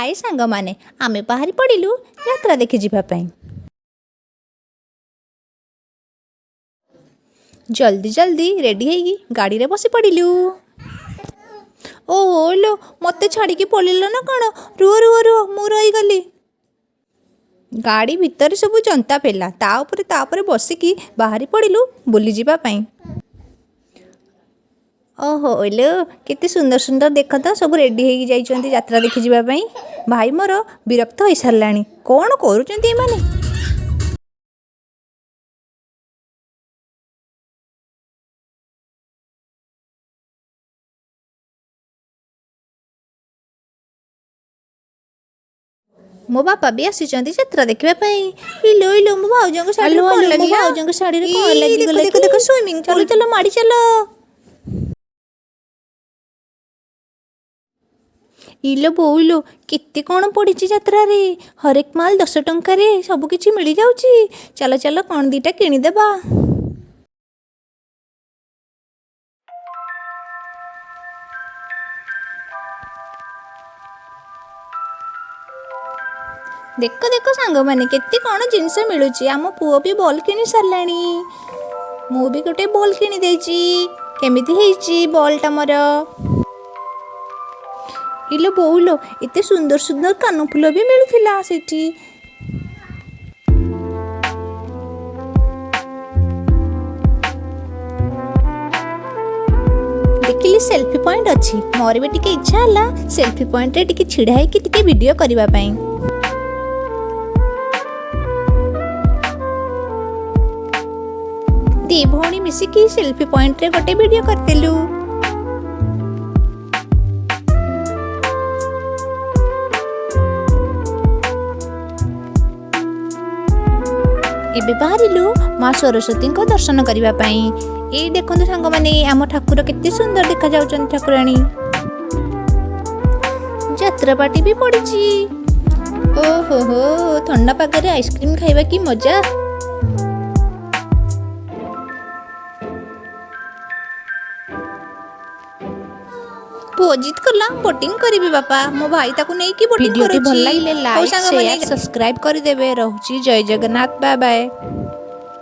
हाय सांग माने आमे बाहरी पड़िलु यात्रा देखि जिबा पई। जल्दी जल्दी रेडी हेगी गाड़ी रे बसी पड़िलु। ओहो लो मते छाड़ी की पळिलो ना कण। रुओ रुओ रुओ मु रही गली। गाड़ी भितर सब जनता पेला ता ऊपर बसिकी बाहरी पड़िलु बुली जिबा पई। ओहो लो केते सुंदर सुंदर देख तो सब रेडी हेगी जाइछन्ती यात्रा देखि जिबा पई। भाई मोर विरक्त होई सारलाणी कोन करूचन्ती ए माने। मो बापा भी आसीचन्ती यात्रा देखिबा पई। इलो इलो मो भाउजंग साड़ी रे कोन लागि भाउजंग साड़ी रे कोन लागि गले। देखो देखो स्विमिंग चलो चलो माड़ी चलो। इलो बोइलो केते कौन पड़ी यात्रा रे। हरेक माल 10 टंका रे सब किछि मिली जाउची। चलो चलो कौन दीटा किनी देबा। देखो देखो सांग माने केते कौन जिनस मिलुची। आम पुओ भी बॉल किनी सारलाणी। मु भी गोटे बॉल किनी देची। केमिति हेची बॉल टा मोर। इलो बोउलो एते सुंदर सुंदर कान फूल भी मिलुथिला सेठी। देखिली सेल्फी पॉइंट अच्छी मोर भी टिके इच्छा हला सेल्फी पॉइंट रे टिके छिड़ा है कि टिके वीडियो करबा पई। दी भौणी मिसिकी सेल्फी पॉइंट रे गोटे वीडियो करतेलु। एबे बाहरिलु माँ सरस्वती को दर्शन करबा पई। ए देखंतु सांग माने आम ठाकुर केते सुंदर देखा जाउछन ठाकुराणी। यात्रा पार्टी भी पड़ीची। ओहो हो ठंडा पागरे आइसक्रीम खाइबा की मजा। पोजित करला बोटिंग करिबी बापा मो भाई ताकू नै की बोटिंग करूची। वीडियो भल लागिले लाइक शेयर सब्सक्राइब करि देबे। रहूची जय जगन्नाथ बाय बाय।